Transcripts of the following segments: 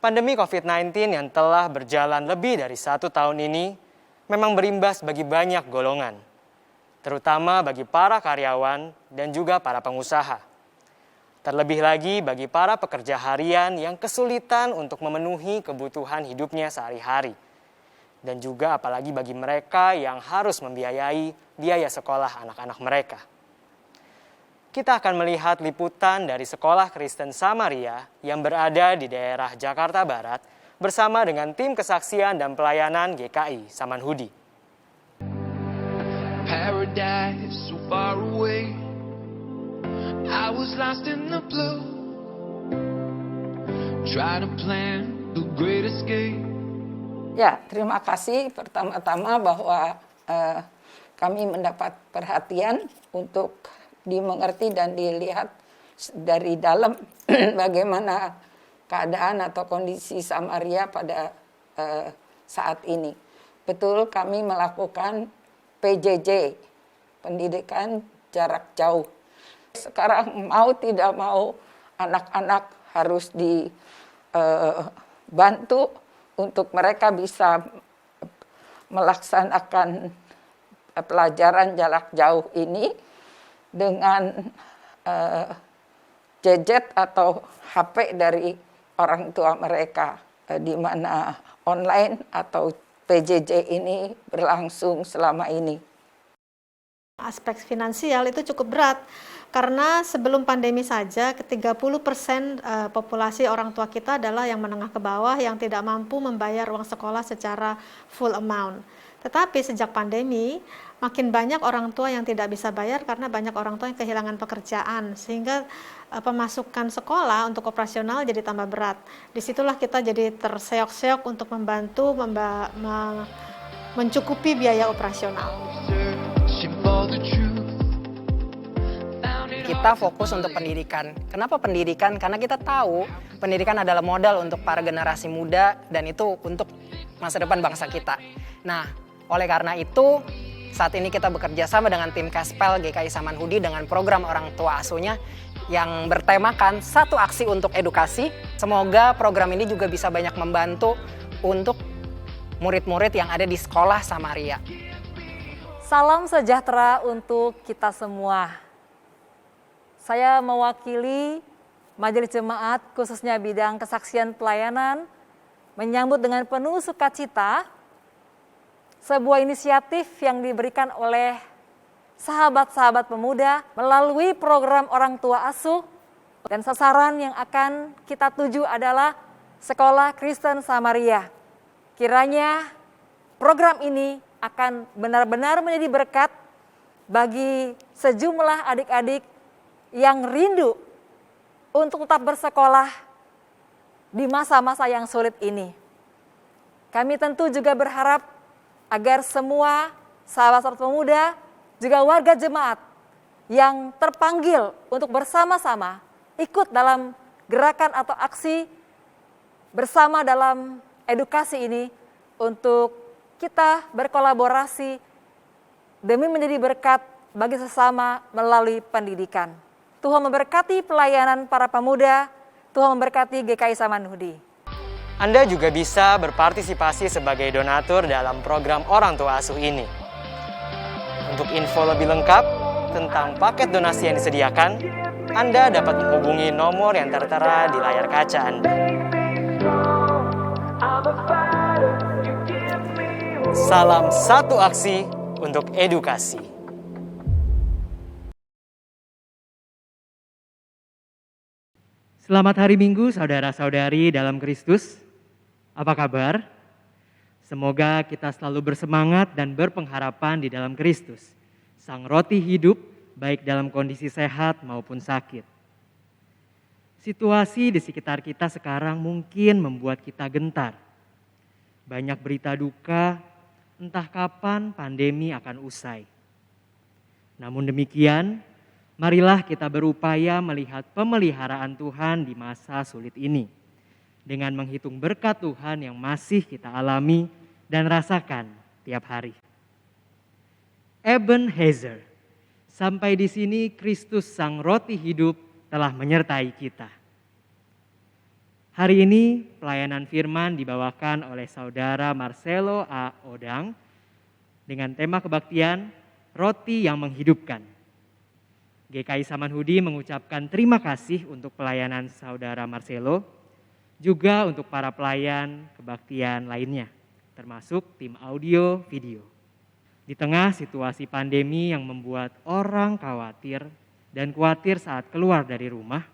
Pandemi COVID-19 yang telah berjalan lebih dari 1 tahun ini memang berimbas bagi banyak golongan, terutama bagi para karyawan dan juga para pengusaha. Terlebih lagi bagi para pekerja harian yang kesulitan untuk memenuhi kebutuhan hidupnya sehari-hari. Dan juga apalagi bagi mereka yang harus membiayai biaya sekolah anak-anak mereka. Kita akan melihat liputan dari Sekolah Kristen Samaria yang berada di daerah Jakarta Barat bersama dengan tim kesaksian dan pelayanan GKI Samanhudi. Paradise so far away, I was lost in the blue, trying to plan the great escape. Ya, terima kasih pertama-tama bahwa kami mendapat perhatian untuk dimengerti dan dilihat dari dalam bagaimana keadaan atau kondisi Samaria pada saat ini. Betul, kami melakukan PJJ, pendidikan jarak jauh. Sekarang mau tidak mau anak-anak harus dibantu untuk mereka bisa melaksanakan pelajaran jarak jauh ini dengan gadget atau HP dari orang tua mereka, di mana online atau PJJ ini berlangsung selama ini. Aspek finansial itu cukup berat karena sebelum pandemi saja 30% populasi orang tua kita adalah yang menengah ke bawah yang tidak mampu membayar uang sekolah secara full amount. Tetapi sejak pandemi makin banyak orang tua yang tidak bisa bayar karena banyak orang tua yang kehilangan pekerjaan sehingga pemasukan sekolah untuk operasional jadi tambah berat. Disitulah kita jadi terseok-seok untuk membantu mencukupi biaya operasional. Kita fokus untuk pendidikan. Kenapa pendidikan? Karena kita tahu pendidikan adalah modal untuk para generasi muda dan itu untuk masa depan bangsa kita. Nah, oleh karena itu saat ini kita bekerja sama dengan tim Kespel GKI Samanhudi dengan program orang tua asuhnya yang bertemakan satu aksi untuk edukasi. Semoga program ini juga bisa banyak membantu untuk murid-murid yang ada di sekolah Samaria. Salam sejahtera untuk kita semua. Saya mewakili Majelis Jemaat khususnya bidang kesaksian pelayanan menyambut dengan penuh sukacita sebuah inisiatif yang diberikan oleh sahabat-sahabat pemuda melalui program orang tua asuh dan sasaran yang akan kita tuju adalah Sekolah Kristen Samaria. Kiranya program ini akan benar-benar menjadi berkat bagi sejumlah adik-adik yang rindu untuk tetap bersekolah di masa-masa yang sulit ini. Kami tentu juga berharap agar semua sahabat-sahabat pemuda, juga warga jemaat yang terpanggil untuk bersama-sama ikut dalam gerakan atau aksi bersama dalam edukasi ini untuk kita berkolaborasi demi menjadi berkat bagi sesama melalui pendidikan. Tuhan memberkati pelayanan para pemuda, Tuhan memberkati GKI Samanhudi. Anda juga bisa berpartisipasi sebagai donatur dalam program orang tua asuh ini. Untuk info lebih lengkap tentang paket donasi yang disediakan, Anda dapat menghubungi nomor yang tertera di layar kaca Anda. Salam satu aksi untuk edukasi. Selamat hari Minggu saudara-saudari dalam Kristus. Apa kabar? Semoga kita selalu bersemangat dan berpengharapan di dalam Kristus, Sang Roti hidup baik dalam kondisi sehat maupun sakit. Situasi di sekitar kita sekarang mungkin membuat kita gentar. Banyak berita duka, entah kapan pandemi akan usai. Namun demikian, marilah kita berupaya melihat pemeliharaan Tuhan di masa sulit ini dengan menghitung berkat Tuhan yang masih kita alami dan rasakan tiap hari. Ebenezer, sampai di sini Kristus Sang Roti hidup telah menyertai kita. Hari ini pelayanan firman dibawakan oleh Saudara Marcelo A. Odang dengan tema kebaktian Roti yang Menghidupkan. GKI Samanhudi mengucapkan terima kasih untuk pelayanan Saudara Marcelo, juga untuk para pelayan kebaktian lainnya, termasuk tim audio video. Di tengah situasi pandemi yang membuat orang khawatir dan khawatir saat keluar dari rumah,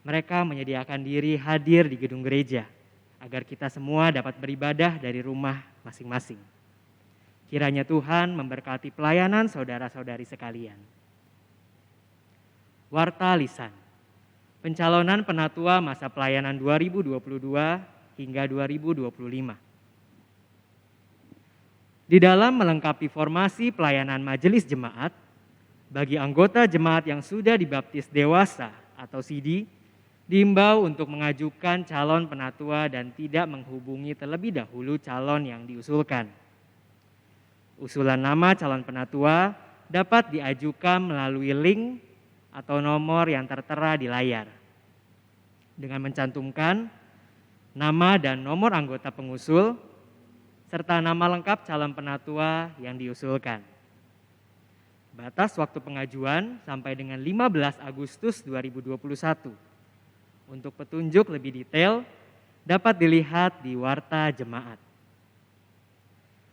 mereka menyediakan diri hadir di gedung gereja agar kita semua dapat beribadah dari rumah masing-masing. Kiranya Tuhan memberkati pelayanan saudara-saudari sekalian. Warta Lisan, pencalonan penatua masa pelayanan 2022 hingga 2025. Di dalam melengkapi formasi pelayanan majelis jemaat, bagi anggota jemaat yang sudah dibaptis dewasa atau CD, diimbau untuk mengajukan calon penatua dan tidak menghubungi terlebih dahulu calon yang diusulkan. Usulan nama calon penatua dapat diajukan melalui link atau nomor yang tertera di layar, dengan mencantumkan nama dan nomor anggota pengusul, serta nama lengkap calon penatua yang diusulkan. Batas waktu pengajuan sampai dengan 15 Agustus 2021. Untuk petunjuk lebih detail dapat dilihat di Warta Jemaat.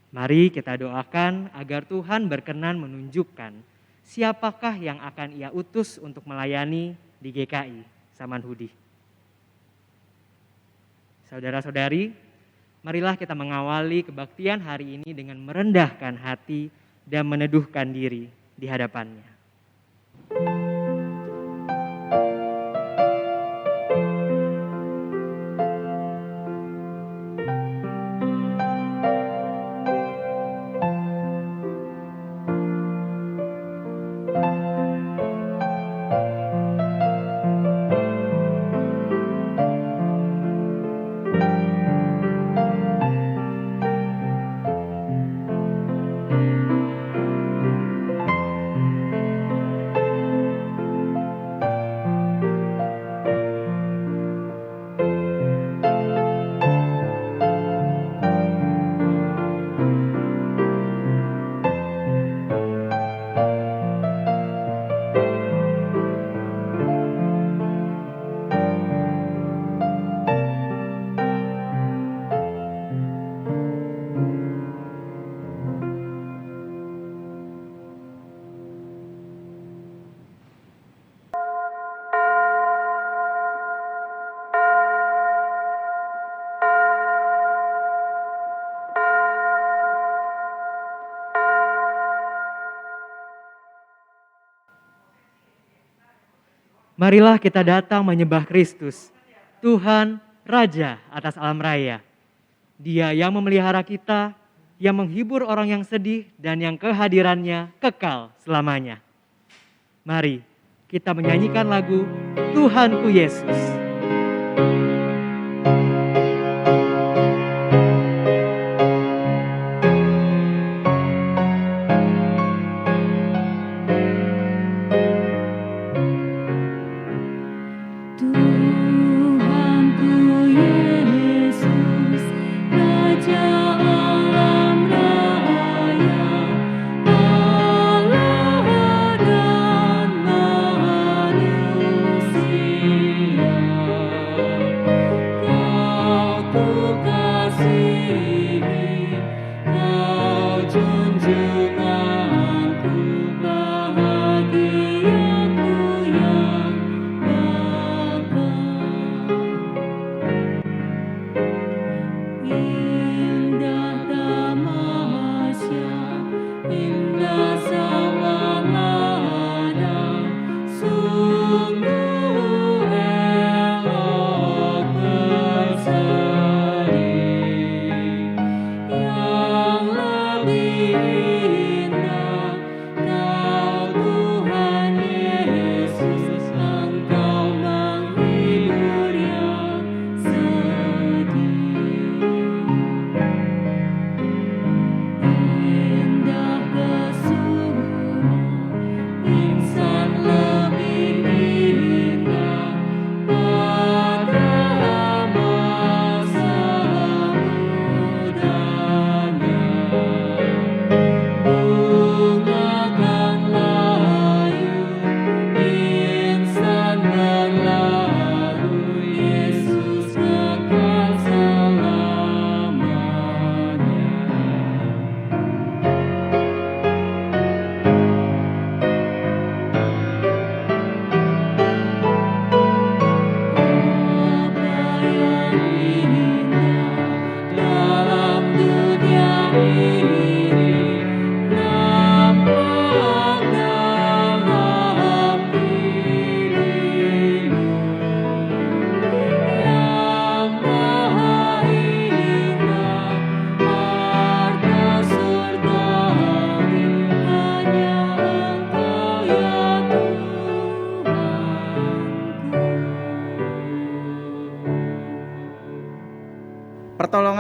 Mari kita doakan agar Tuhan berkenan menunjukkan siapakah yang akan Ia utus untuk melayani di GKI Samanhudi. Saudara-saudari, marilah kita mengawali kebaktian hari ini dengan merendahkan hati dan meneduhkan diri di hadapannya. Marilah kita datang menyembah Kristus, Tuhan, Raja atas alam raya. Dia yang memelihara kita, yang menghibur orang yang sedih dan yang kehadirannya kekal selamanya. Mari kita menyanyikan lagu Tuhanku Yesus. Manusia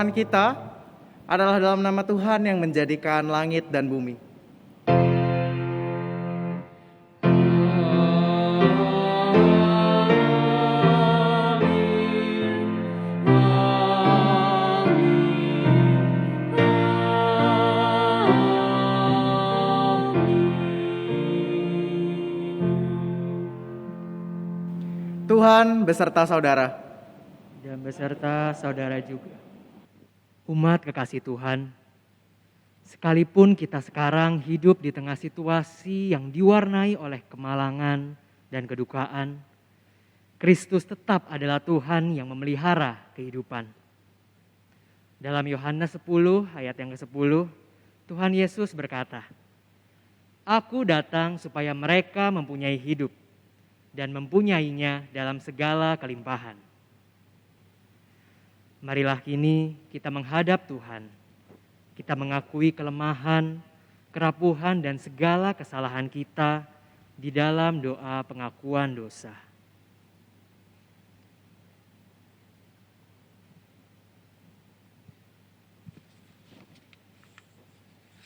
pertolongan kita adalah dalam nama Tuhan yang menjadikan langit dan bumi. Tuhan beserta saudara. Dan beserta saudara juga. Umat kekasih Tuhan, sekalipun kita sekarang hidup di tengah situasi yang diwarnai oleh kemalangan dan kedukaan, Kristus tetap adalah Tuhan yang memelihara kehidupan. Dalam Yohanes 10 ayat yang ke-10, Tuhan Yesus berkata, "Aku datang supaya mereka mempunyai hidup dan mempunyainya dalam segala kelimpahan." Marilah kini kita menghadap Tuhan. Kita mengakui kelemahan, kerapuhan, dan segala kesalahan kita di dalam doa pengakuan dosa.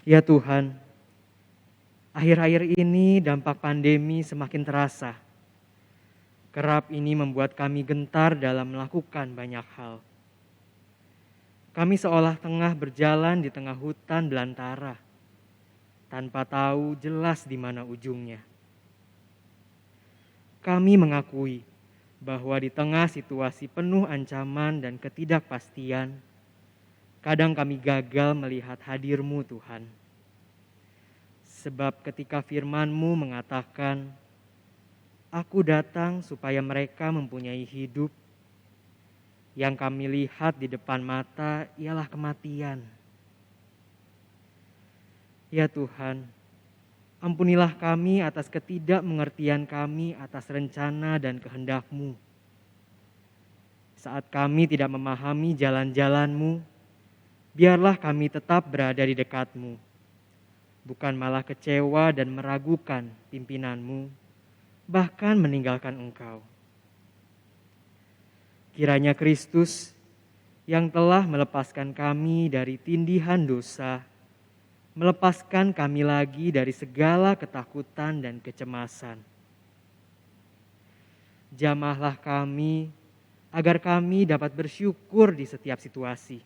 Ya Tuhan, akhir-akhir ini dampak pandemi semakin terasa. Kerap ini membuat kami gentar dalam melakukan banyak hal. Kami seolah tengah berjalan di tengah hutan belantara, tanpa tahu jelas di mana ujungnya. Kami mengakui bahwa di tengah situasi penuh ancaman dan ketidakpastian, kadang kami gagal melihat hadir-Mu Tuhan. Sebab ketika firman-Mu mengatakan, "Aku datang supaya mereka mempunyai hidup," yang kami lihat di depan mata ialah kematian. Ya Tuhan, ampunilah kami atas ketidakmengertian kami atas rencana dan kehendak-Mu. Saat kami tidak memahami jalan-jalan-Mu, biarlah kami tetap berada di dekat-Mu, bukan malah kecewa dan meragukan pimpinan-Mu, bahkan meninggalkan Engkau. Kiranya Kristus yang telah melepaskan kami dari tindihan dosa, melepaskan kami lagi dari segala ketakutan dan kecemasan. Jamahlah kami agar kami dapat bersyukur di setiap situasi,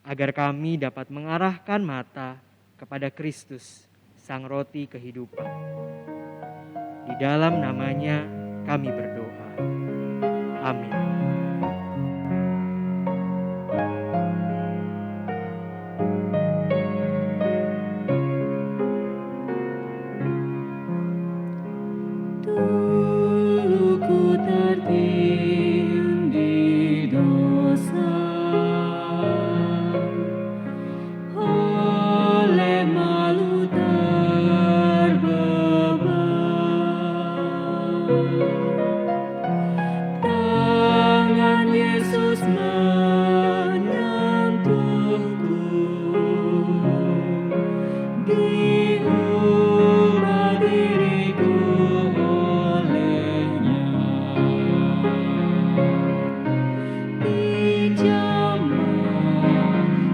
agar kami dapat mengarahkan mata kepada Kristus, Sang Roti kehidupan. Di dalam namanya kami berdoa. Amin. Dulu ku tertindih dosa, oleh malu terbeban. Tangan Yesus menyentuhku, diubah diriku olehnya. Dijamah,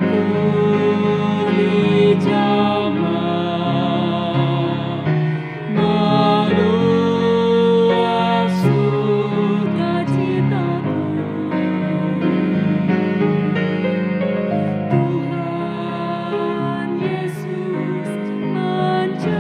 ku dijamah, meluap sukacitaku. Tuhan Yesus menjadi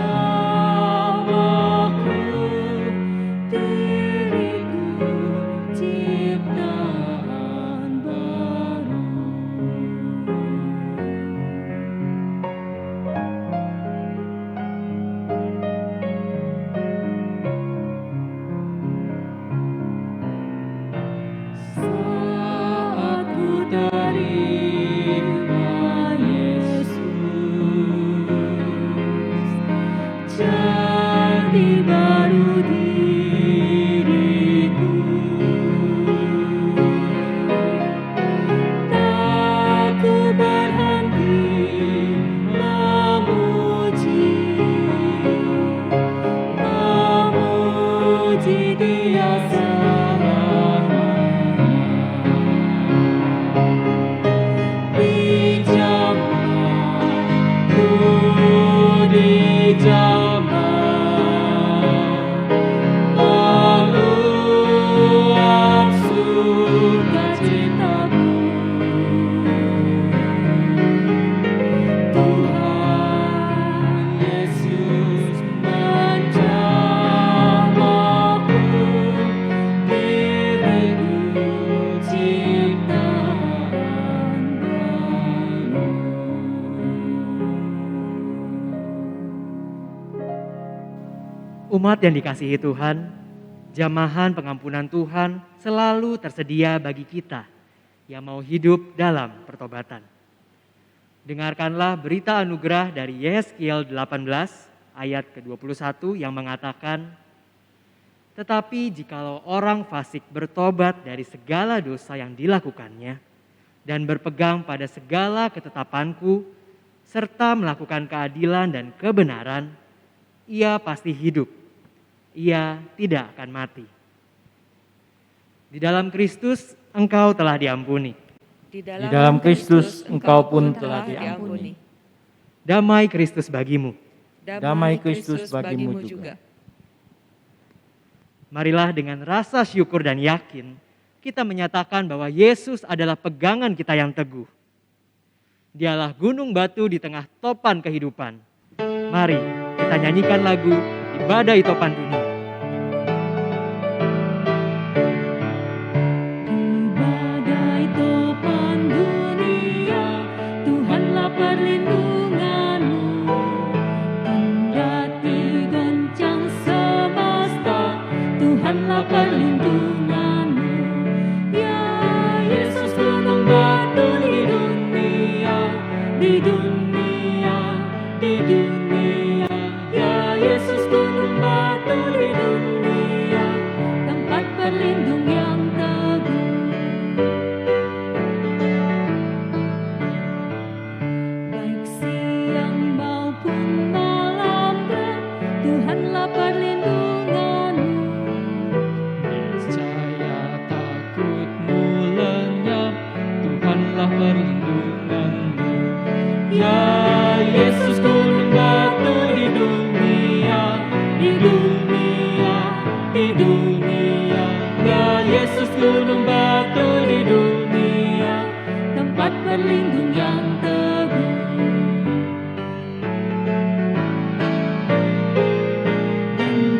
Umat yang dikasihi Tuhan, jamahan pengampunan Tuhan selalu tersedia bagi kita yang mau hidup dalam pertobatan. Dengarkanlah berita anugerah dari Yehezkiel 18 ayat ke-21 yang mengatakan, tetapi jikalau orang fasik bertobat dari segala dosa yang dilakukannya dan berpegang pada segala ketetapanku serta melakukan keadilan dan kebenaran, ia pasti hidup, ia tidak akan mati. Di dalam Kristus engkau telah diampuni. Di dalam Kristus engkau pun telah diampuni. Damai Kristus bagimu. Damai Kristus bagimu juga. Marilah dengan rasa syukur dan yakin kita menyatakan bahwa Yesus adalah pegangan kita yang teguh. Dialah gunung batu di tengah topan kehidupan. Mari kita nyanyikan lagu di badai topan dunia. Perlindunganmu kendati goncang semesta, Tuhanlah perlindunganmu. Ya Yesus gunung batu di dunia, di dunia, di dunia. Ya Yesus gunung batu di dunia, tempat berlindung yang teguh. Tuhanlah perlindunganmu. Niscaya takutmu lenyap, Tuhanlah perlindunganmu. Ya Yesus gunung batu di dunia, di dunia, di dunia. Ya Yesus gunung batu di dunia, tempat berlindung yang teguh.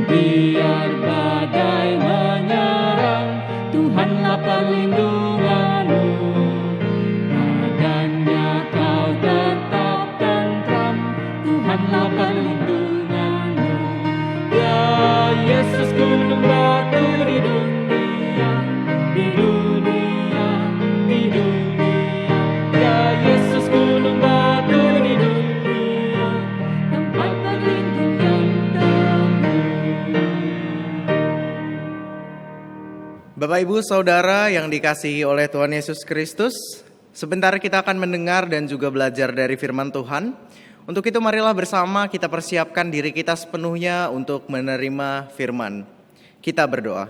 Biar badai menyerang, Tuhanlah perlindunganmu. Padanya kau tetap tentram, Tuhanlah perlindunganmu. Ya Yesus gunung batu di dunia, di dunia, di dunia. Ya Yesus gunung batu di dunia, tempat berlindung yang teguh. Bapak, Ibu, Saudara yang dikasihi oleh Tuhan Yesus Kristus, sebentar kita akan mendengar dan juga belajar dari firman Tuhan. Untuk itu marilah bersama kita persiapkan diri kita sepenuhnya untuk menerima firman. Kita berdoa.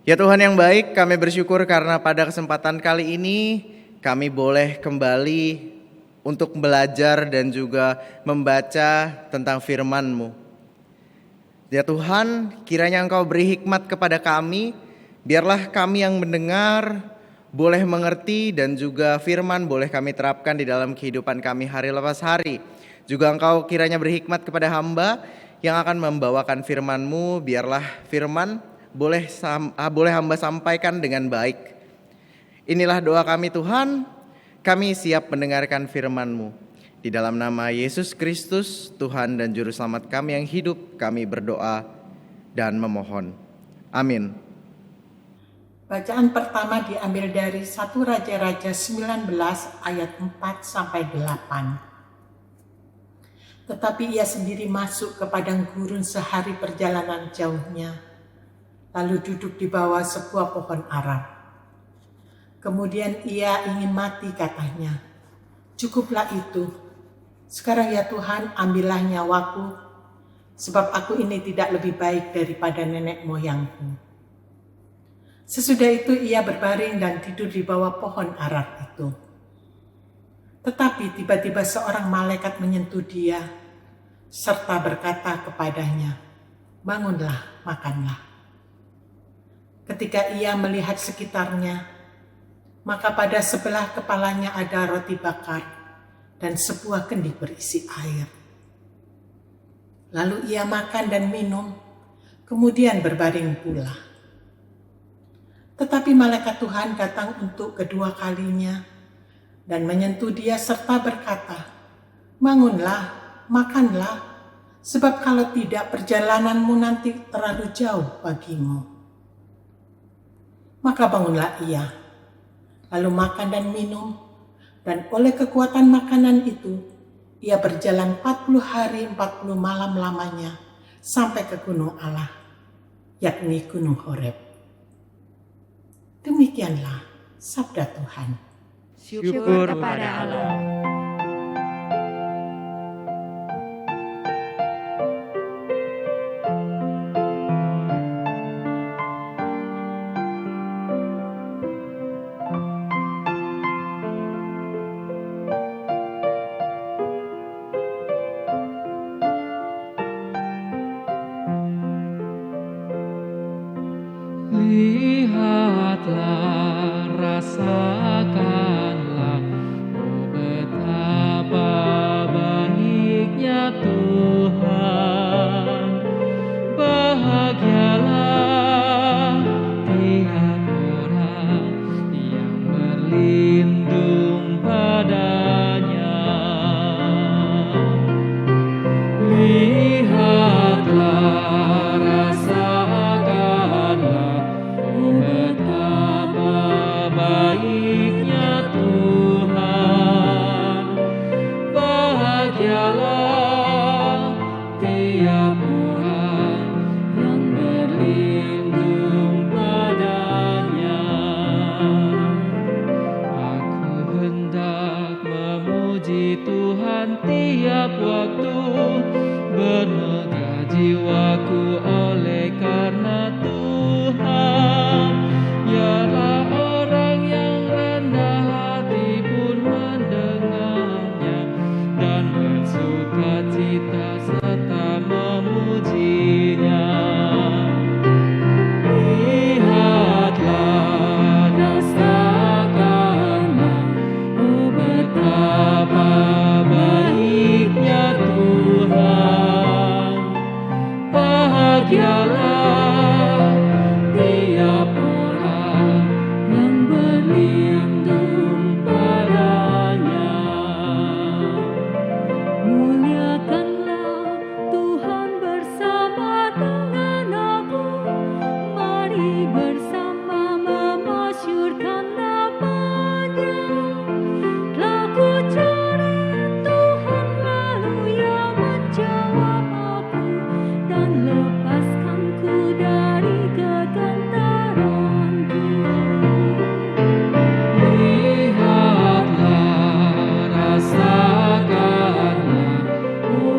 Ya Tuhan yang baik, kami bersyukur karena pada kesempatan kali ini kami boleh kembali untuk belajar dan juga membaca tentang firman-Mu. Ya Tuhan, kiranya Engkau beri hikmat kepada kami, biarlah kami yang mendengar boleh mengerti dan juga firman boleh kami terapkan di dalam kehidupan kami hari lepas hari. Juga Engkau kiranya beri hikmat kepada hamba yang akan membawakan firman-Mu, biarlah firman boleh hamba sampaikan dengan baik. Inilah doa kami Tuhan, kami siap mendengarkan firman-Mu. Di dalam nama Yesus Kristus, Tuhan dan Juru Selamat kami yang hidup, kami berdoa dan memohon. Amin. Bacaan pertama diambil dari 1 Raja-Raja 19 ayat 4-8. Tetapi ia sendiri masuk ke padang gurun sehari perjalanan jauhnya, lalu duduk di bawah sebuah pohon ara. Kemudian ia ingin mati, katanya, "Cukuplah itu. Sekarang ya Tuhan, ambillah nyawaku, sebab aku ini tidak lebih baik daripada nenek moyangku." Sesudah itu ia berbaring dan tidur di bawah pohon ara itu. Tetapi tiba-tiba seorang malaikat menyentuh dia, serta berkata kepadanya, "Bangunlah, makanlah." Ketika ia melihat sekitarnya, maka pada sebelah kepalanya ada roti bakar dan sebuah kendi berisi air. Lalu ia makan dan minum, kemudian berbaring pula. Tetapi malaikat Tuhan datang untuk kedua kalinya dan menyentuh dia serta berkata, "Bangunlah, makanlah, Sebab kalau tidak, perjalananmu nanti terlalu jauh bagimu. Maka bangunlah ia, lalu makan dan minum, dan oleh kekuatan makanan itu, ia berjalan 40 hari 40 malam lamanya sampai ke gunung Allah, yakni Gunung Horeb. Demikianlah sabda Tuhan. Syukur kepada Allah. Lihatlah, rasakanlah, oh betapa baiknya Tuhan. Bahagialah tiap orang yang berlindung padanya. Lihatlah, rasakanlah, betapa baiknya Tuhan. Bahagialah tiap orang yang berlindung padanya. Aku hendak memuji Tuhan tiap waktu, bermegah jiwaku oleh karena Tuhan. Biarlah orang yang rendah hati pun mendengarnya dan bersuka cita serta memujinya. Lihatlah, rasakanlah, oh betapa baiknya Tuhan. Bahagialah tiap orang yang berlindung padanya. Muliakanlah Tuhan bersama dengan aku, mari bersama memasyurkan nama-Nya. Telah ku cari Tuhan, lalu Ia menjawab aku dan lepaskanku dari kegantaranku. Lihatlah, rasakanlah, oh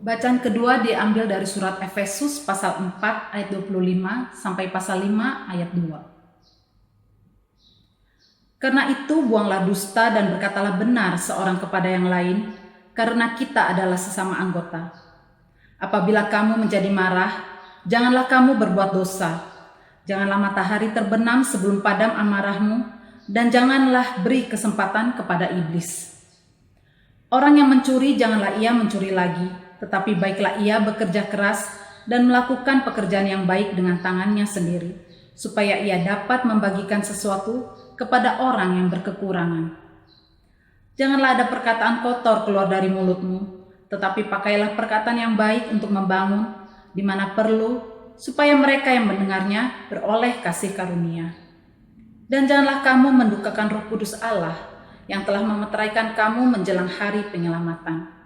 Bacaan kedua diambil dari surat Efesus pasal 4 ayat 25 sampai pasal 5 ayat 2. Karena itu buanglah dusta dan berkatalah benar seorang kepada yang lain, karena kita adalah sesama anggota. Apabila kamu menjadi marah, janganlah kamu berbuat dosa. Janganlah matahari terbenam sebelum padam amarahmu, dan janganlah beri kesempatan kepada iblis. Orang yang mencuri, janganlah ia mencuri lagi, tetapi baiklah ia bekerja keras dan melakukan pekerjaan yang baik dengan tangannya sendiri, supaya ia dapat membagikan sesuatu kepada orang yang berkekurangan. Janganlah ada perkataan kotor keluar dari mulutmu, tetapi pakailah perkataan yang baik untuk membangun, di mana perlu, supaya mereka yang mendengarnya beroleh kasih karunia. Dan janganlah kamu mendukakan Roh Kudus Allah, yang telah memeteraikan kamu menjelang hari penyelamatan.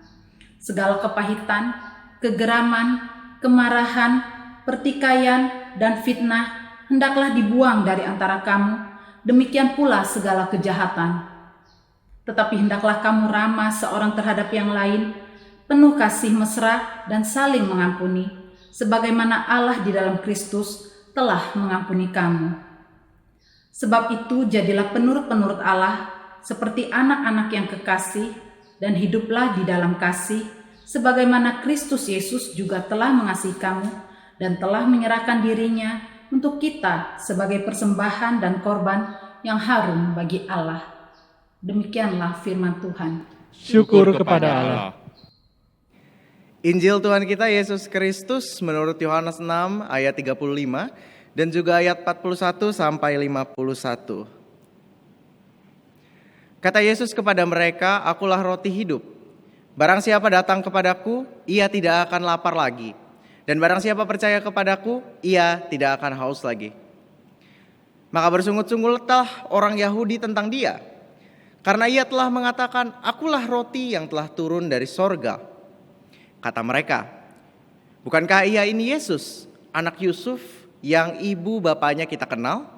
Segala kepahitan, kegeraman, kemarahan, pertikaian, dan fitnah hendaklah dibuang dari antara kamu, demikian pula segala kejahatan. Tetapi hendaklah kamu ramah seorang terhadap yang lain, penuh kasih mesra dan saling mengampuni, sebagaimana Allah di dalam Kristus telah mengampuni kamu. Sebab itu jadilah penurut-penurut Allah, seperti anak-anak yang kekasih, dan hiduplah di dalam kasih, sebagaimana Kristus Yesus juga telah mengasihi kamu dan telah menyerahkan dirinya untuk kita sebagai persembahan dan korban yang harum bagi Allah. Demikianlah firman Tuhan. Syukur kepada Allah. Injil Tuhan kita Yesus Kristus menurut Yohanes 6 ayat 35 dan juga ayat 41 sampai 51. Kata Yesus kepada mereka, "Akulah roti hidup. Barang siapa datang kepadaku, ia tidak akan lapar lagi. Dan barang siapa percaya kepadaku, ia tidak akan haus lagi." Maka bersungut-sungutlah orang Yahudi tentang dia, karena ia telah mengatakan, "Akulah roti yang telah turun dari sorga." Kata mereka, "Bukankah ia ini Yesus, anak Yusuf, yang ibu bapaknya kita kenal?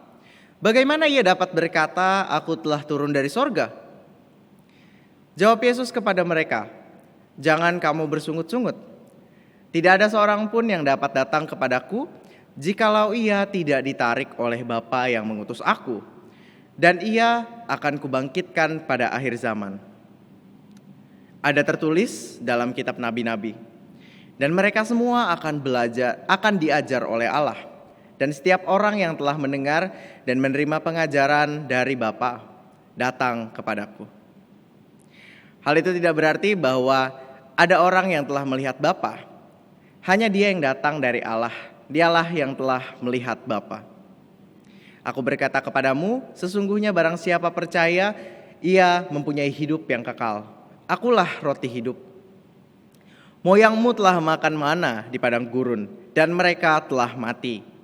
Bagaimana ia dapat berkata, 'Aku telah turun dari sorga'?" Jawab Yesus kepada mereka, "Jangan kamu bersungut-sungut. Tidak ada seorang pun yang dapat datang kepadaku, jikalau ia tidak ditarik oleh Bapa yang mengutus aku. Dan ia akan kubangkitkan pada akhir zaman." Ada tertulis dalam kitab nabi-nabi, dan mereka semua akan diajar oleh Allah. Dan setiap orang yang telah mendengar dan menerima pengajaran dari Bapa datang kepadaku. Hal itu tidak berarti bahwa ada orang yang telah melihat Bapa. Hanya dia yang datang dari Allah. Dialah yang telah melihat Bapa. Aku berkata kepadamu, sesungguhnya barang siapa percaya, ia mempunyai hidup yang kekal. Akulah roti hidup. Moyangmu telah makan mana di padang gurun, dan mereka telah mati.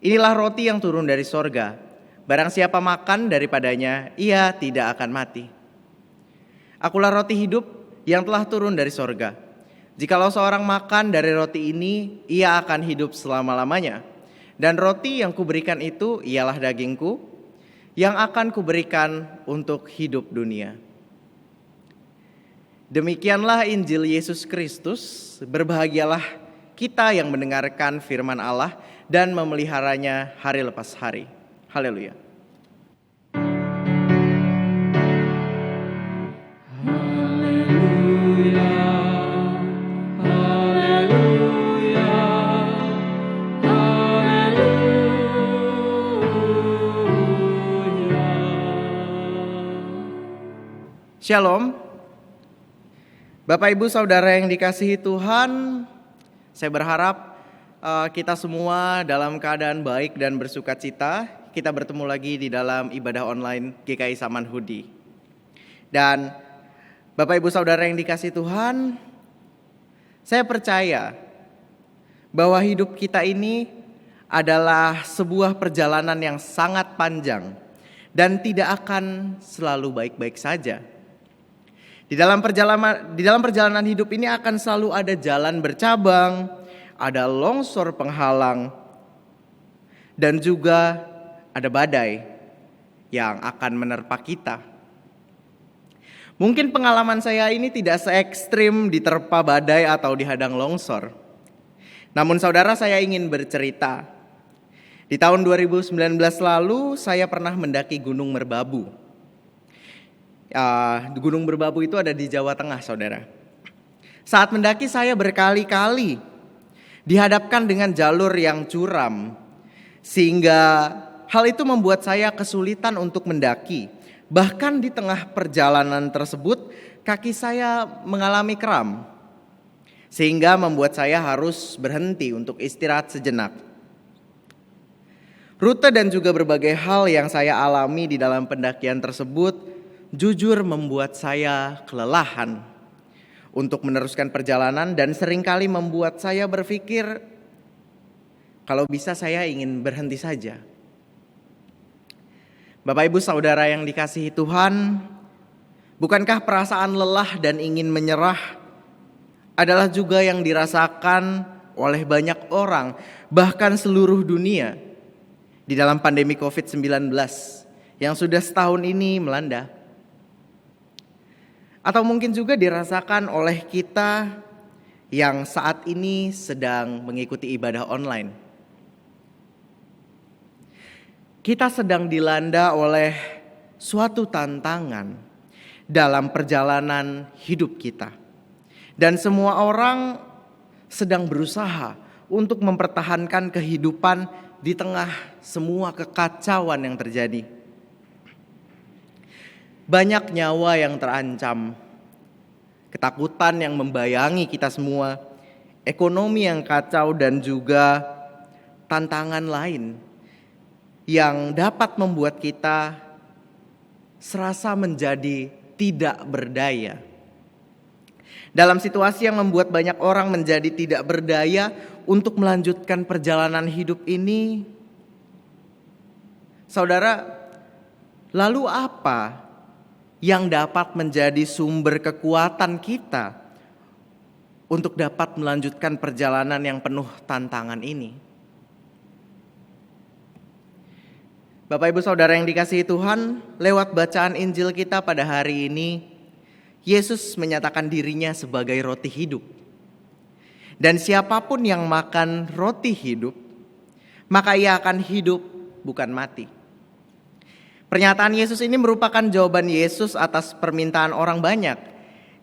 Inilah roti yang turun dari sorga. Barang siapa makan daripadanya, ia tidak akan mati. Akulah roti hidup yang telah turun dari sorga. Jikalau seorang makan dari roti ini, ia akan hidup selama-lamanya. Dan roti yang kuberikan itu ialah dagingku, yang akan kuberikan untuk hidup dunia. Demikianlah Injil Yesus Kristus. Berbahagialah kita yang mendengarkan firman Allah dan memeliharanya hari lepas hari. Haleluya. Shalom. Bapak Ibu Saudara yang dikasihi Tuhan, saya berharap kita semua dalam keadaan baik dan bersuka cita. Kita bertemu lagi di dalam ibadah online GKI Samanhudi. Dan Bapak Ibu Saudara yang dikasihi Tuhan, saya percaya bahwa hidup kita ini adalah sebuah perjalanan yang sangat panjang dan tidak akan selalu baik-baik saja. Di dalam perjalanan hidup ini akan selalu ada jalan bercabang, ada longsor penghalang, dan juga ada badai yang akan menerpa kita. Mungkin pengalaman saya ini tidak se-ekstrim diterpa badai atau dihadang longsor. Namun saudara, saya ingin bercerita. Di tahun 2019 lalu saya pernah mendaki Gunung Merbabu. Gunung Merbabu itu ada di Jawa Tengah, saudara. Saat mendaki saya berkali-kali dihadapkan dengan jalur yang curam, sehingga hal itu membuat saya kesulitan untuk mendaki. Bahkan di tengah perjalanan tersebut, kaki saya mengalami kram, sehingga membuat saya harus berhenti untuk istirahat sejenak. Rute dan juga berbagai hal yang saya alami di dalam pendakian tersebut jujur membuat saya kelelahan untuk meneruskan perjalanan, dan seringkali membuat saya berpikir kalau bisa saya ingin berhenti saja. Bapak Ibu Saudara yang dikasihi Tuhan, bukankah perasaan lelah dan ingin menyerah adalah juga yang dirasakan oleh banyak orang, bahkan seluruh dunia, di dalam pandemi COVID-19 yang sudah setahun ini melanda? Atau mungkin juga dirasakan oleh kita yang saat ini sedang mengikuti ibadah online. Kita sedang dilanda oleh suatu tantangan dalam perjalanan hidup kita. Dan semua orang sedang berusaha untuk mempertahankan kehidupan di tengah semua kekacauan yang terjadi. Banyak nyawa yang terancam, ketakutan yang membayangi kita semua, ekonomi yang kacau, dan juga tantangan lain yang dapat membuat kita serasa menjadi tidak berdaya. Dalam situasi yang membuat banyak orang menjadi tidak berdaya untuk melanjutkan perjalanan hidup ini, saudara, lalu apa yang dapat menjadi sumber kekuatan kita untuk dapat melanjutkan perjalanan yang penuh tantangan ini? Bapak Ibu Saudara yang dikasihi Tuhan, lewat bacaan Injil kita pada hari ini, Yesus menyatakan dirinya sebagai roti hidup. Dan siapapun yang makan roti hidup, maka ia akan hidup, bukan mati. Pernyataan Yesus ini merupakan jawaban Yesus atas permintaan orang banyak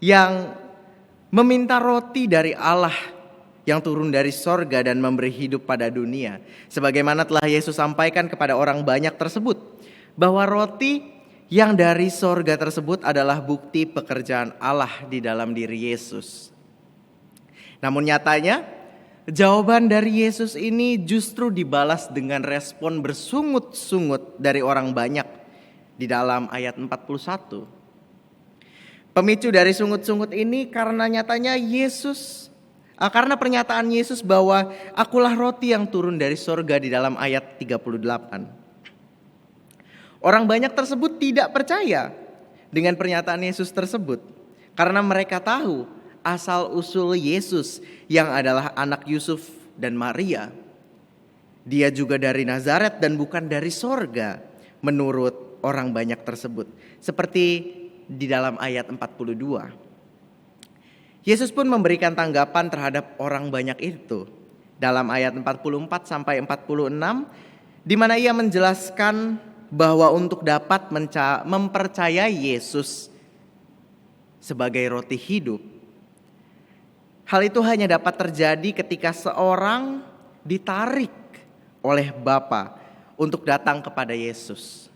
yang meminta roti dari Allah yang turun dari sorga dan memberi hidup pada dunia. Sebagaimana telah Yesus sampaikan kepada orang banyak tersebut, bahwa roti yang dari sorga tersebut adalah bukti pekerjaan Allah di dalam diri Yesus. Namun nyatanya, jawaban dari Yesus ini justru dibalas dengan respon bersungut-sungut dari orang banyak di dalam ayat 41. Pemicu dari sungut-sungut ini karena nyatanya karena pernyataan Yesus bahwa akulah roti yang turun dari sorga di dalam ayat 38. Orang banyak tersebut tidak percaya dengan pernyataan Yesus tersebut karena mereka tahu asal-usul Yesus yang adalah anak Yusuf dan Maria. Dia juga dari Nazaret dan bukan dari sorga menurut orang banyak tersebut. Seperti di dalam ayat 42. Yesus pun memberikan tanggapan terhadap orang banyak itu dalam ayat 44 sampai 46, di mana ia menjelaskan bahwa untuk dapat mempercayai Yesus sebagai roti hidup, hal itu hanya dapat terjadi ketika seorang ditarik oleh Bapa untuk datang kepada Yesus.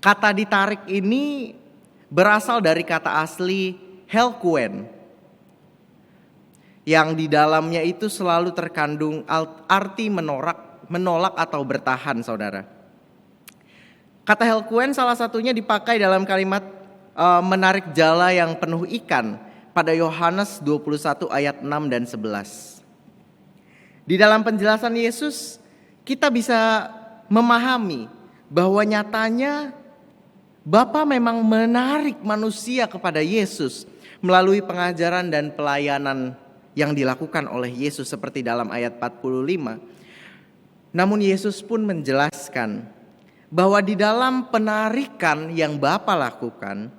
Kata ditarik ini berasal dari kata asli helkuen, yang di dalamnya itu selalu terkandung arti menolak atau bertahan, saudara. Kata helkuen salah satunya dipakai dalam kalimat menarik jala yang penuh ikan pada Yohanes 21 ayat 6 dan 11. Di dalam penjelasan Yesus, kita bisa memahami bahwa nyatanya Bapa memang menarik manusia kepada Yesus melalui pengajaran dan pelayanan yang dilakukan oleh Yesus seperti dalam ayat 45. Namun Yesus pun menjelaskan bahwa di dalam penarikan yang Bapa lakukan,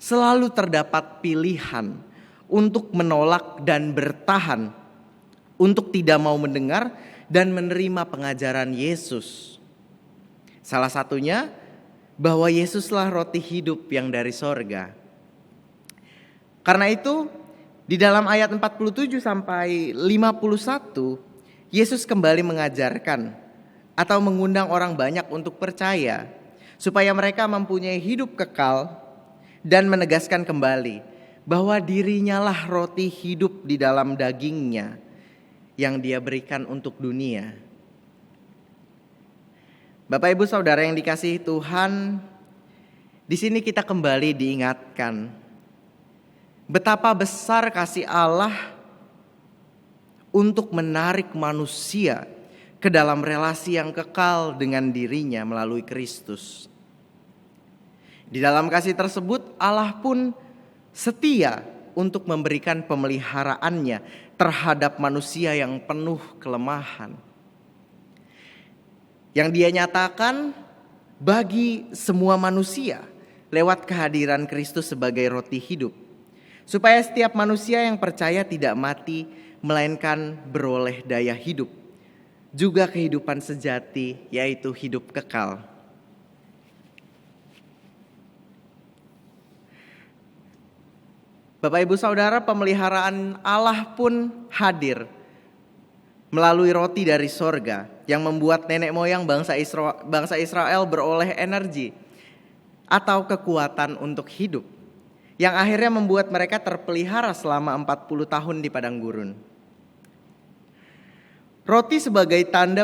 selalu terdapat pilihan untuk menolak dan bertahan, untuk tidak mau mendengar dan menerima pengajaran Yesus. Salah satunya bahwa Yesuslah roti hidup yang dari sorga. Karena itu, di dalam ayat 47 sampai 51, Yesus kembali mengajarkan atau mengundang orang banyak untuk percaya, supaya mereka mempunyai hidup kekal dan menegaskan kembali bahwa dirinya lah roti hidup di dalam dagingnya yang dia berikan untuk dunia. Bapak Ibu Saudara yang dikasihi Tuhan, di sini kita kembali diingatkan betapa besar kasih Allah untuk menarik manusia ke dalam relasi yang kekal dengan dirinya melalui Kristus. Di dalam kasih tersebut Allah pun setia untuk memberikan pemeliharaannya terhadap manusia yang penuh kelemahan. Yang Dia nyatakan bagi semua manusia lewat kehadiran Kristus sebagai roti hidup, supaya setiap manusia yang percaya tidak mati, melainkan beroleh daya hidup, juga kehidupan sejati, yaitu hidup kekal. Bapak Ibu Saudara, pemeliharaan Allah pun hadir melalui roti dari sorga yang membuat nenek moyang bangsa Israel beroleh energi atau kekuatan untuk hidup, yang akhirnya membuat mereka terpelihara selama 40 tahun di padang gurun. Roti sebagai tanda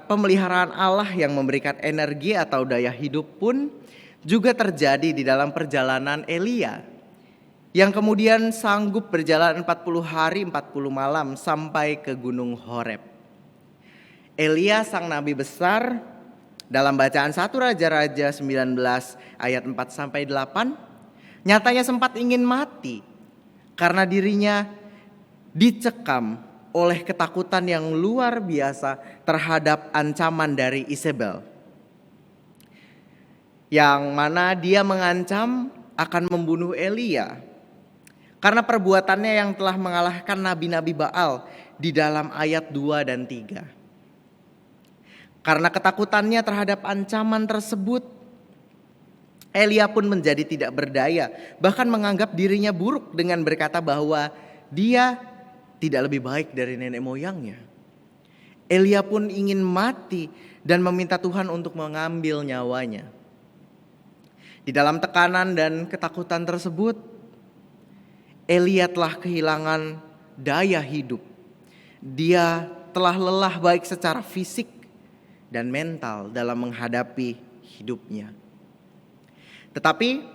pemeliharaan Allah yang memberikan energi atau daya hidup pun juga terjadi di dalam perjalanan Elia, yang kemudian sanggup berjalan 40 hari 40 malam sampai ke Gunung Horeb. Elia sang nabi besar, dalam bacaan 1 Raja-Raja 19 ayat 4 sampai 8, nyatanya sempat ingin mati karena dirinya dicekam oleh ketakutan yang luar biasa terhadap ancaman dari Isabel, yang mana dia mengancam akan membunuh Elia karena perbuatannya yang telah mengalahkan nabi-nabi Baal di dalam ayat 2 dan 3. Karena ketakutannya terhadap ancaman tersebut, Elia pun menjadi tidak berdaya, bahkan menganggap dirinya buruk dengan berkata bahwa dia tidak lebih baik dari nenek moyangnya. Elia pun ingin mati dan meminta Tuhan untuk mengambil nyawanya. Di dalam tekanan dan ketakutan tersebut, Elia telah kehilangan daya hidup. Dia telah lelah baik secara fisik dan mental dalam menghadapi hidupnya. Tetapi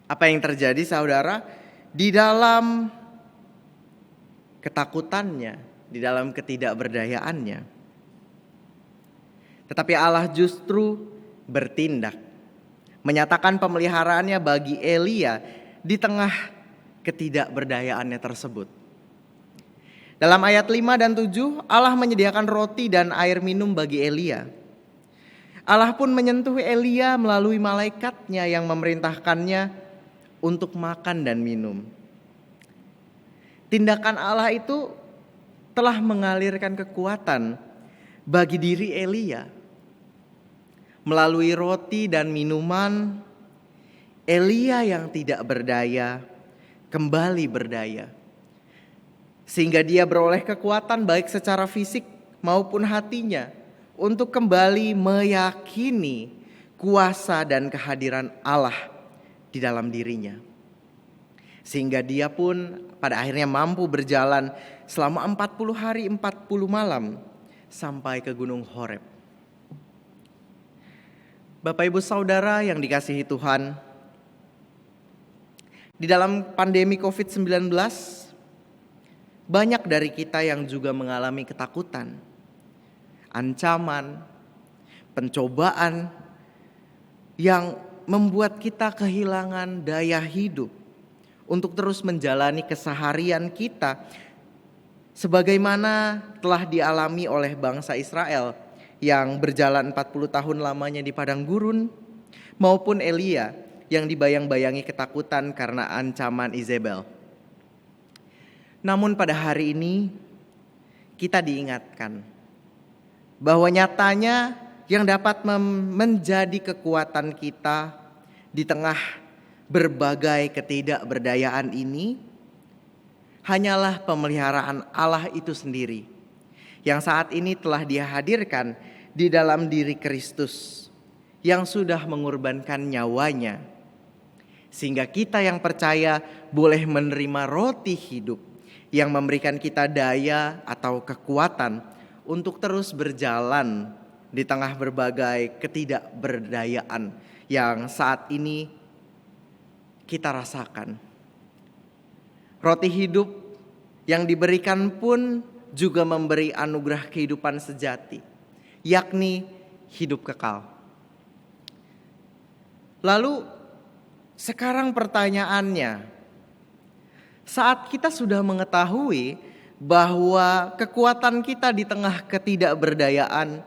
apa yang terjadi saudara? Di dalam ketakutannya, di dalam ketidakberdayaannya, tetapi Allah justru bertindak, menyatakan pemeliharaannya bagi Elia di tengah ketidakberdayaannya tersebut. Dalam ayat 5 dan 7, Allah menyediakan roti dan air minum bagi Elia. Allah pun menyentuh Elia melalui malaikatnya yang memerintahkannya untuk makan dan minum. Tindakan Allah itu telah mengalirkan kekuatan bagi diri Elia. Melalui roti dan minuman, Elia yang tidak berdaya kembali berdaya, sehingga dia beroleh kekuatan baik secara fisik maupun hatinya untuk kembali meyakini kuasa dan kehadiran Allah di dalam dirinya, sehingga dia pun pada akhirnya mampu berjalan selama 40 hari 40 malam sampai ke Gunung Horeb. Bapak Ibu Saudara yang dikasihi Tuhan, di dalam pandemi COVID-19, banyak dari kita yang juga mengalami ketakutan, ancaman, pencobaan yang membuat kita kehilangan daya hidup untuk terus menjalani keseharian kita sebagaimana telah dialami oleh bangsa Israel yang berjalan 40 tahun lamanya di padang gurun, maupun Elia yang dibayang-bayangi ketakutan karena ancaman Izebel. Namun pada hari ini kita diingatkan bahwa nyatanya yang dapat menjadi kekuatan kita di tengah berbagai ketidakberdayaan ini hanyalah pemeliharaan Allah itu sendiri, yang saat ini telah Dia hadirkan di dalam diri Kristus yang sudah mengorbankan nyawanya, sehingga kita yang percaya boleh menerima roti hidup yang memberikan kita daya atau kekuatan untuk terus berjalan di tengah berbagai ketidakberdayaan yang saat ini kita rasakan. Roti hidup yang diberikan pun juga memberi anugerah kehidupan sejati, yakni hidup kekal. Lalu sekarang pertanyaannya, saat kita sudah mengetahui bahwa kekuatan kita di tengah ketidakberdayaan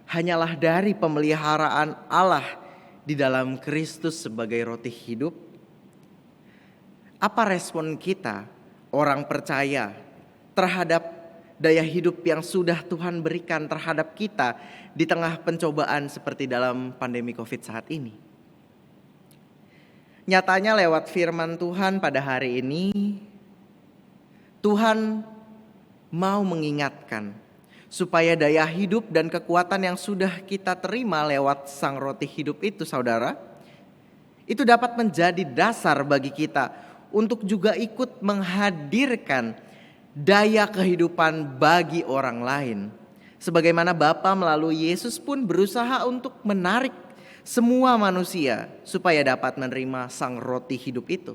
hanyalah dari pemeliharaan Allah di dalam Kristus sebagai roti hidup, apa respon kita, orang percaya, terhadap daya hidup yang sudah Tuhan berikan terhadap kita di tengah pencobaan seperti dalam pandemi COVID saat ini? Nyatanya lewat firman Tuhan pada hari ini, Tuhan mau mengingatkan supaya daya hidup dan kekuatan yang sudah kita terima lewat sang roti hidup itu, saudara, itu dapat menjadi dasar bagi kita untuk juga ikut menghadirkan daya kehidupan bagi orang lain. Sebagaimana Bapa melalui Yesus pun berusaha untuk menarik semua manusia supaya dapat menerima sang roti hidup itu.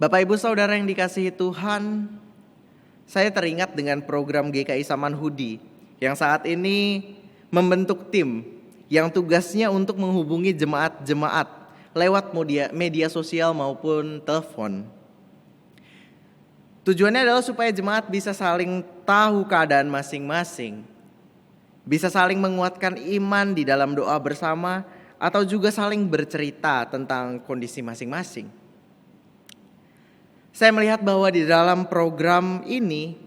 Bapak Ibu Saudara yang dikasihi Tuhan, saya teringat dengan program GKI Samanhudi yang saat ini membentuk tim yang tugasnya untuk menghubungi jemaat-jemaat lewat media sosial maupun telepon. Tujuannya adalah supaya jemaat bisa saling tahu keadaan masing-masing, bisa saling menguatkan iman di dalam doa bersama, atau juga saling bercerita tentang kondisi masing-masing. Saya melihat bahwa di dalam program ini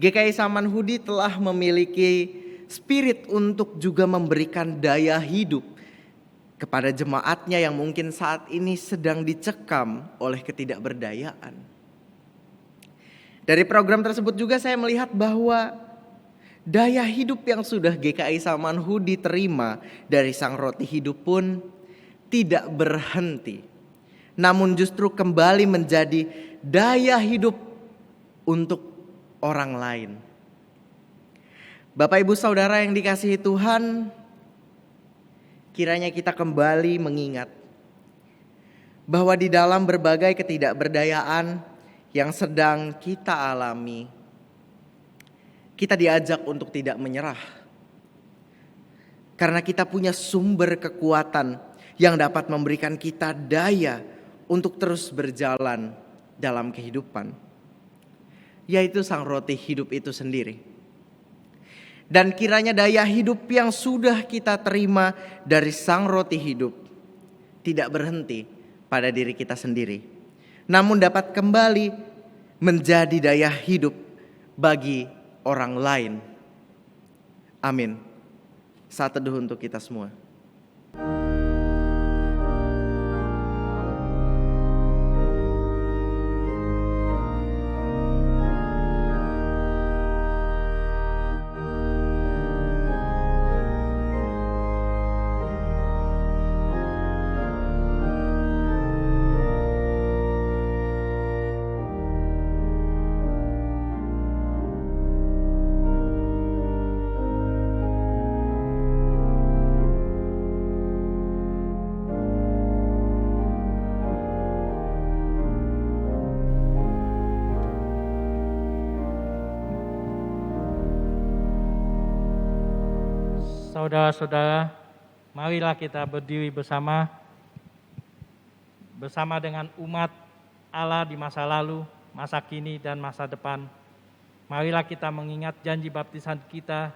GKI Samanhudi telah memiliki spirit untuk juga memberikan daya hidup kepada jemaatnya yang mungkin saat ini sedang dicekam oleh ketidakberdayaan. Dari program tersebut juga saya melihat bahwa daya hidup yang sudah GKI Samanhudi terima dari sang roti hidup pun tidak berhenti, namun justru kembali menjadi daya hidup untuk orang lain. Bapak Ibu Saudara yang dikasihi Tuhan, kiranya kita kembali mengingat bahwa di dalam berbagai ketidakberdayaan yang sedang kita alami, kita diajak untuk tidak menyerah. Karena kita punya sumber kekuatan yang dapat memberikan kita daya untuk terus berjalan dalam kehidupan, yaitu sang roti hidup itu sendiri. Dan kiranya daya hidup yang sudah kita terima dari sang roti hidup tidak berhenti pada diri kita sendiri, namun dapat kembali menjadi daya hidup bagi orang lain. Amin. Saat teduh untuk kita semua. Saudara-saudara, marilah kita berdiri bersama dengan umat Allah di masa lalu, masa kini, dan masa depan. Marilah kita mengingat janji baptisan kita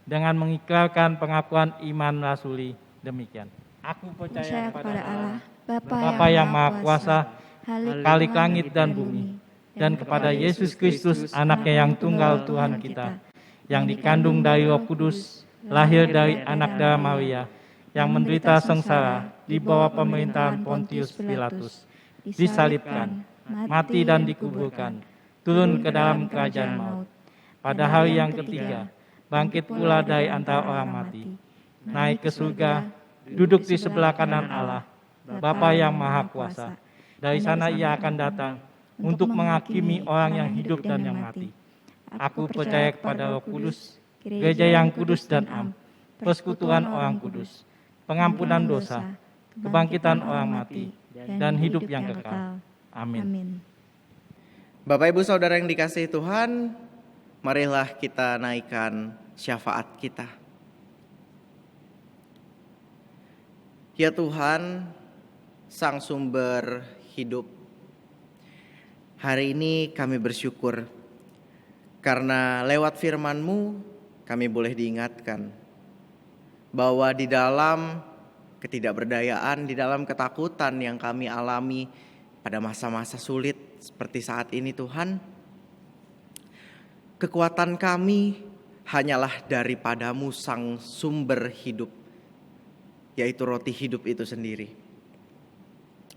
dengan mengikrarkan pengakuan iman rasuli. Demikian. Aku percaya Percaya kepada Allah, Bapa Bapa yang Maha Kuasa, Khalik Khalik langit dan bumi, dan kepada Yesus Kristus, anaknya yang tunggal Tuhan kita, yang dikandung dari Roh Kudus, lahir dari anak darah Maria, yang menderita sengsara di bawah pemerintahan Pontius Pilatus, disalibkan, mati dan dikuburkan, turun ke dalam kerajaan maut. Pada hari yang ketiga, bangkit pula dari antara orang mati, naik ke surga, duduk di sebelah kanan Allah, Bapa yang Maha Kuasa. Dari sana ia akan datang untuk menghakimi orang yang hidup dan yang mati. Aku percaya kepada Roh Kudus, gereja yang kudus dan am, persekutuan orang kudus, pengampunan dosa, kebangkitan orang mati, dan hidup yang kekal. Amin. Bapak Ibu Saudara yang dikasihi Tuhan, marilah kita naikkan syafaat kita. Ya Tuhan, Sang Sumber hidup, hari ini kami bersyukur karena lewat firman-Mu kami boleh diingatkan bahwa di dalam ketidakberdayaan, di dalam ketakutan yang kami alami pada masa-masa sulit seperti saat ini Tuhan, kekuatan kami hanyalah daripada-Mu Sang Sumber hidup, yaitu roti hidup itu sendiri.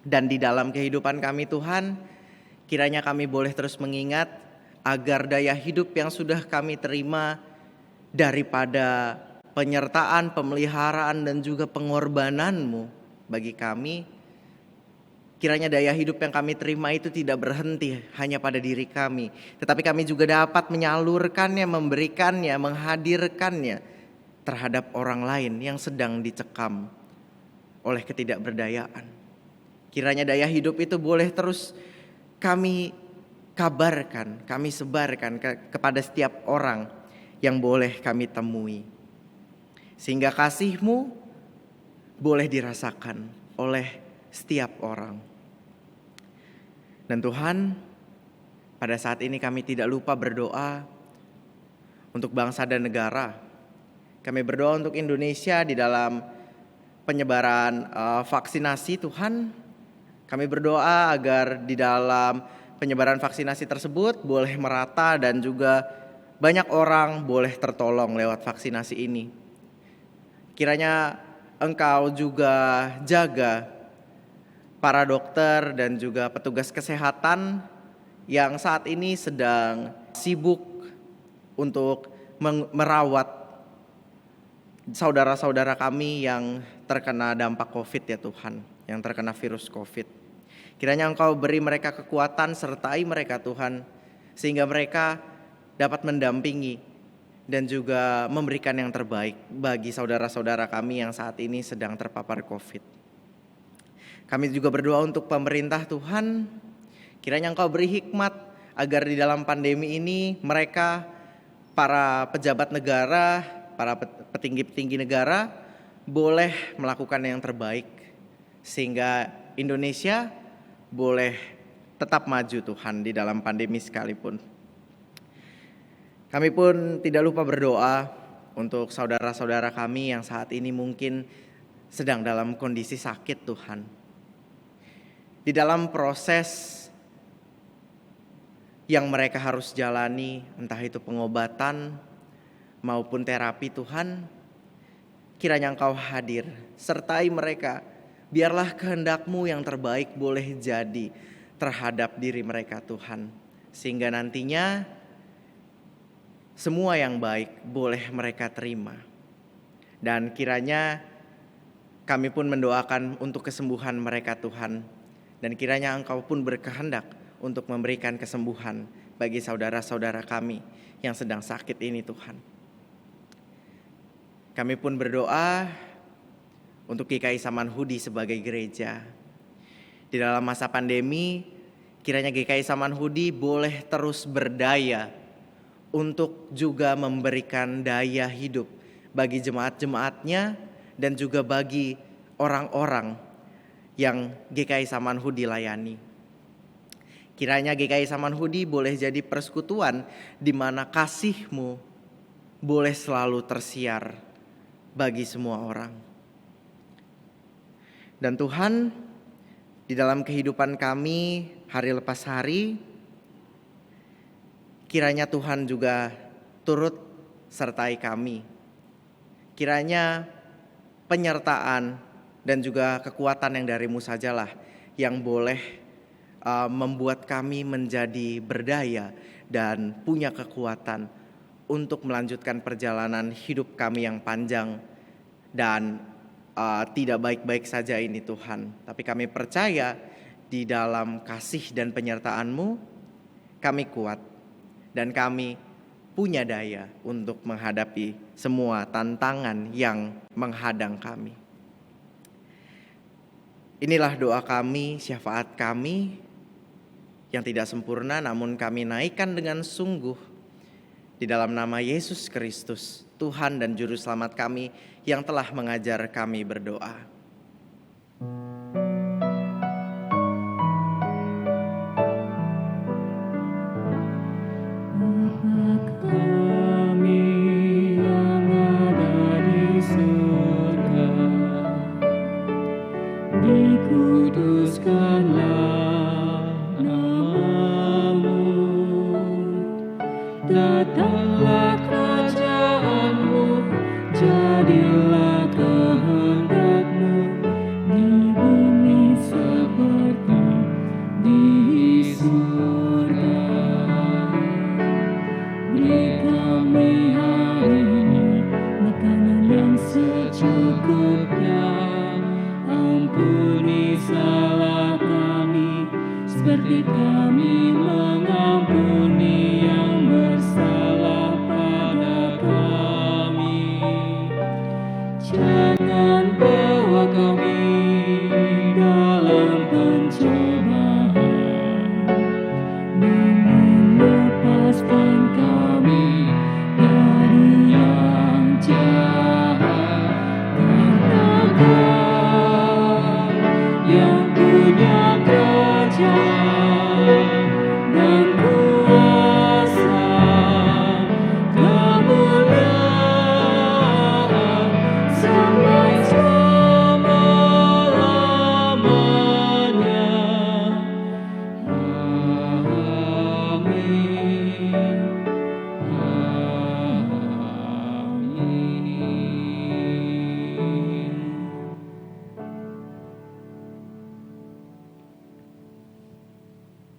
Dan di dalam kehidupan kami Tuhan, kiranya kami boleh terus mengingat agar daya hidup yang sudah kami terima daripada penyertaan, pemeliharaan dan juga pengorbanan-Mu bagi kami, kiranya daya hidup yang kami terima itu tidak berhenti hanya pada diri kami, tetapi kami juga dapat menyalurkannya, memberikannya, menghadirkannya terhadap orang lain yang sedang dicekam oleh ketidakberdayaan. Kiranya daya hidup itu boleh terus kami kabarkan, kami sebarkan kepada setiap orang yang boleh kami temui. Sehingga kasih-Mu boleh dirasakan oleh setiap orang. Dan Tuhan, pada saat ini kami tidak lupa berdoa untuk bangsa dan negara. Kami berdoa untuk Indonesia di dalam penyebaran vaksinasi Tuhan. Kami berdoa agar di dalam penyebaran vaksinasi tersebut boleh merata dan juga banyak orang boleh tertolong lewat vaksinasi ini. Kiranya Engkau juga jaga para dokter dan juga petugas kesehatan yang saat ini sedang sibuk untuk merawat saudara-saudara kami yang terkena dampak COVID ya Tuhan, yang terkena virus COVID. Kiranya Engkau beri mereka kekuatan, sertai mereka Tuhan, sehingga mereka dapat mendampingi dan juga memberikan yang terbaik bagi saudara-saudara kami yang saat ini sedang terpapar COVID. Kami juga berdoa untuk pemerintah Tuhan, kiranya Engkau beri hikmat agar di dalam pandemi ini mereka, para pejabat negara, para petinggi-petinggi negara boleh melakukan yang terbaik sehingga Indonesia boleh tetap maju Tuhan di dalam pandemi sekalipun. Kami pun tidak lupa berdoa untuk saudara-saudara kami yang saat ini mungkin sedang dalam kondisi sakit Tuhan. Di dalam proses yang mereka harus jalani, entah itu pengobatan maupun terapi Tuhan, kiranya Engkau hadir, sertai mereka. Biarlah kehendak-Mu yang terbaik boleh jadi terhadap diri mereka Tuhan. Sehingga nantinya semua yang baik boleh mereka terima. Dan kiranya kami pun mendoakan untuk kesembuhan mereka Tuhan. Dan kiranya Engkau pun berkehendak untuk memberikan kesembuhan bagi saudara-saudara kami yang sedang sakit ini Tuhan. Kami pun berdoa untuk GKI Samanhudi sebagai gereja. Di dalam masa pandemi, kiranya GKI Samanhudi boleh terus berdaya untuk juga memberikan daya hidup bagi jemaat-jemaatnya dan juga bagi orang-orang yang GKI Samanhudi layani. Kiranya GKI Samanhudi boleh jadi persekutuan di mana kasih-Mu boleh selalu tersiar bagi semua orang. Dan Tuhan, di dalam kehidupan kami hari lepas hari, kiranya Tuhan juga turut sertai kami. Kiranya penyertaan dan juga kekuatan yang dari-Mu sajalah yang boleh membuat kami menjadi berdaya dan punya kekuatan untuk melanjutkan perjalanan hidup kami yang panjang dan tidak baik-baik saja ini Tuhan. Tapi kami percaya di dalam kasih dan penyertaan-Mu kami kuat dan kami punya daya untuk menghadapi semua tantangan yang menghadang kami. Inilah doa kami, syafaat kami yang tidak sempurna, namun kami naikkan dengan sungguh di dalam nama Yesus Kristus, Tuhan dan Juru Selamat kami yang telah mengajar kami berdoa. Dikuduskanlah nama-Mu, datanglah kerajaan-Mu, jadilah kehendak-Mu di bumi seperti di surga. Beri kami hari ini makanan yang secukupnya. Ampuni salah kami, seperti kami mengampuni yang bersalah pada kami. Jangan bawa kami dalam pencobaan, namun lepaskan kami dari yang jahat. Karena yang punya kerajaan dan kuasa, kemuliaan sampai selama-lamanya.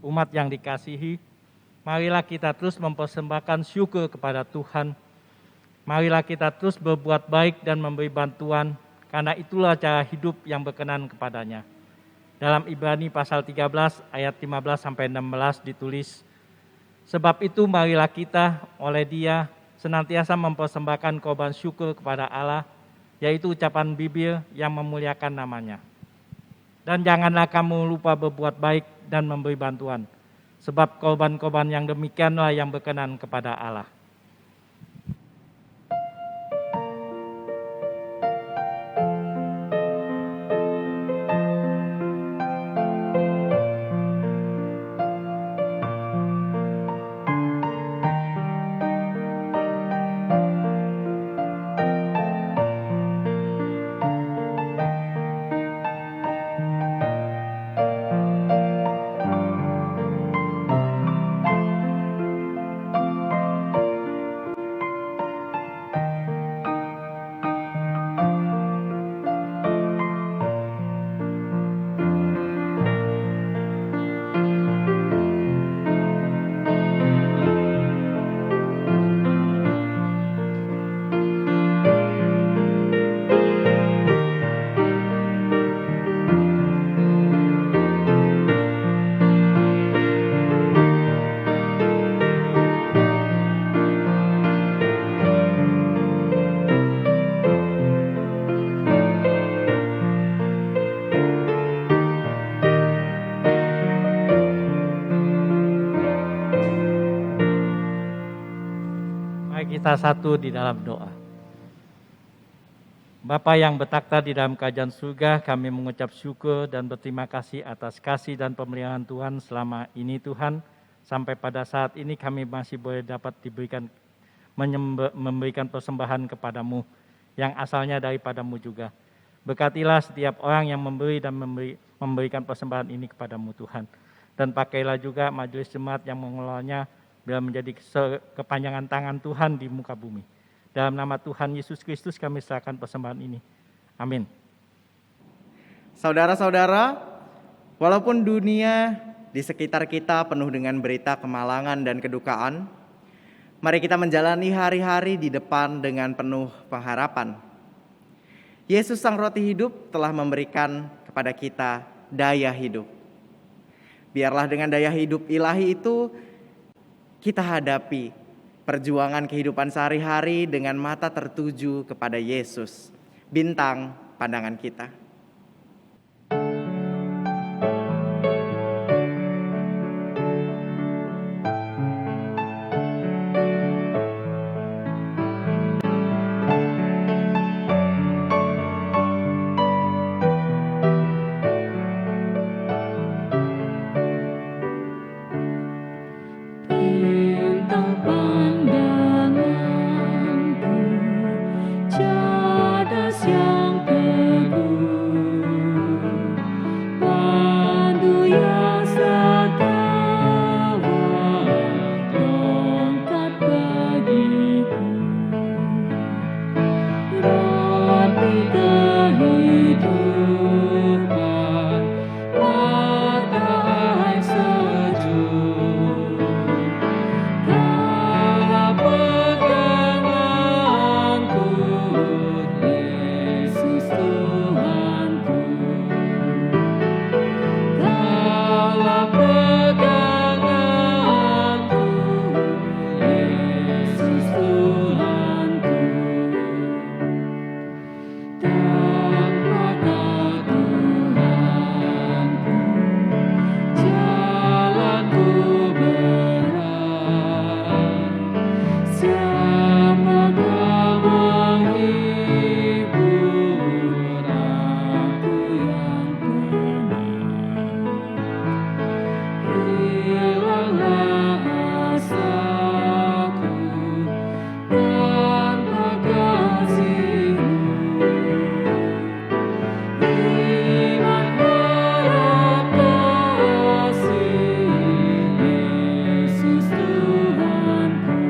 Umat yang dikasihi, marilah kita terus mempersembahkan syukur kepada Tuhan. Marilah kita terus berbuat baik dan memberi bantuan, karena itulah cara hidup yang berkenan kepadanya. Dalam Ibrani pasal 13 ayat 15-16 ditulis, sebab itu marilah kita oleh Dia senantiasa mempersembahkan korban syukur kepada Allah, yaitu ucapan bibir yang memuliakan namanya. Dan janganlah kamu lupa berbuat baik dan memberi bantuan, sebab korban-korban yang demikianlah yang berkenan kepada Allah. Kita satu di dalam doa. Bapa yang bertakhta di dalam kerajaan surga, kami mengucap syukur dan berterima kasih atas kasih dan pemeliharaan Tuhan selama ini Tuhan. Sampai pada saat ini kami masih boleh dapat memberikan persembahan kepadamu yang asalnya daripadamu juga. Berkatilah setiap orang yang memberi dan memberikan persembahan ini kepadamu Tuhan. Dan pakailah juga majelis jemaat yang mengelolanya biar menjadi kepanjangan tangan Tuhan di muka bumi. Dalam nama Tuhan Yesus Kristus kami serahkan persembahan ini. Amin. Saudara-saudara, walaupun dunia di sekitar kita penuh dengan berita kemalangan dan kedukaan, mari kita menjalani hari-hari di depan dengan penuh pengharapan. Yesus Sang Roti Hidup telah memberikan kepada kita daya hidup. Biarlah dengan daya hidup ilahi itu kita hadapi perjuangan kehidupan sehari-hari dengan mata tertuju kepada Yesus, bintang pandangan kita. Bintang pandanganku, cadas yang teguh, pandu yang setia, tongkat bagiku, roti kehidupan, mata air sejuk. Kala peganganku, Yesus Tuhanku. Kala peganganku, Yesus Tuhanku. Tanpa Tuhanku, jalanku berat. Siapa kau menghibur aku yang penat? Hilanglah asaku tanpa kasih-Mu. Iman harap kasih Yesus Tuhanku.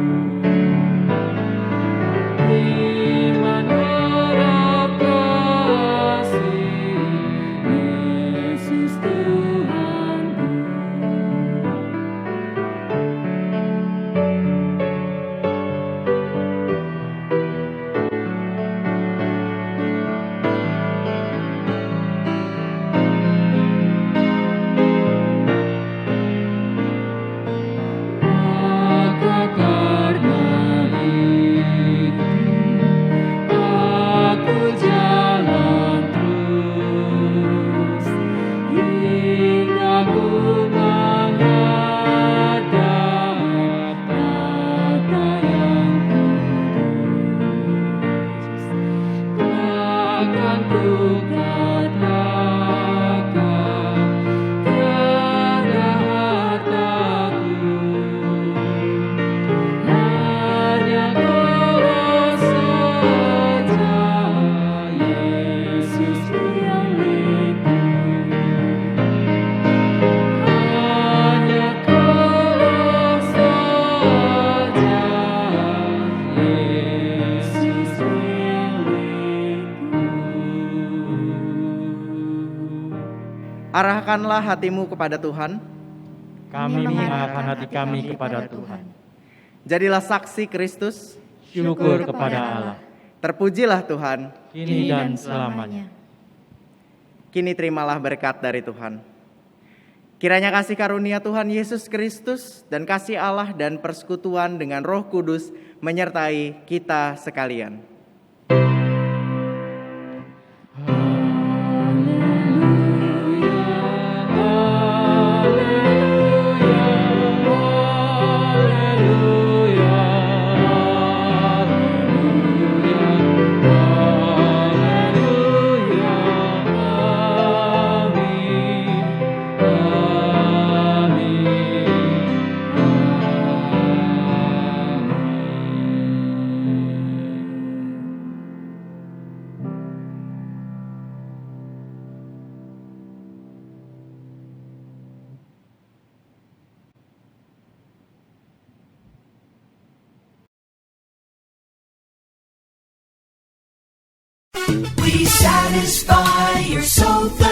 Iman harap kasih Yesus Tuhanku. Maka karena itu aku jalan terus hingga ku menghadap Bapa yang kudus. Takkan ku katakan tiada hartaku, hanya Kaulah saja Yesus milikku. Hanya Kaulah saja Yesus milikku. Arahkanlah hatimu kepada Tuhan. Kami mengarahkan hati kami kepada Tuhan. Jadilah saksi Kristus. Syukur kepada Allah. Terpujilah Tuhan. Kini dan selamanya. Kini terimalah berkat dari Tuhan. Kiranya kasih karunia Tuhan Yesus Kristus dan kasih Allah dan persekutuan dengan Roh Kudus menyertai kita sekalian. satisfy your soul thirst.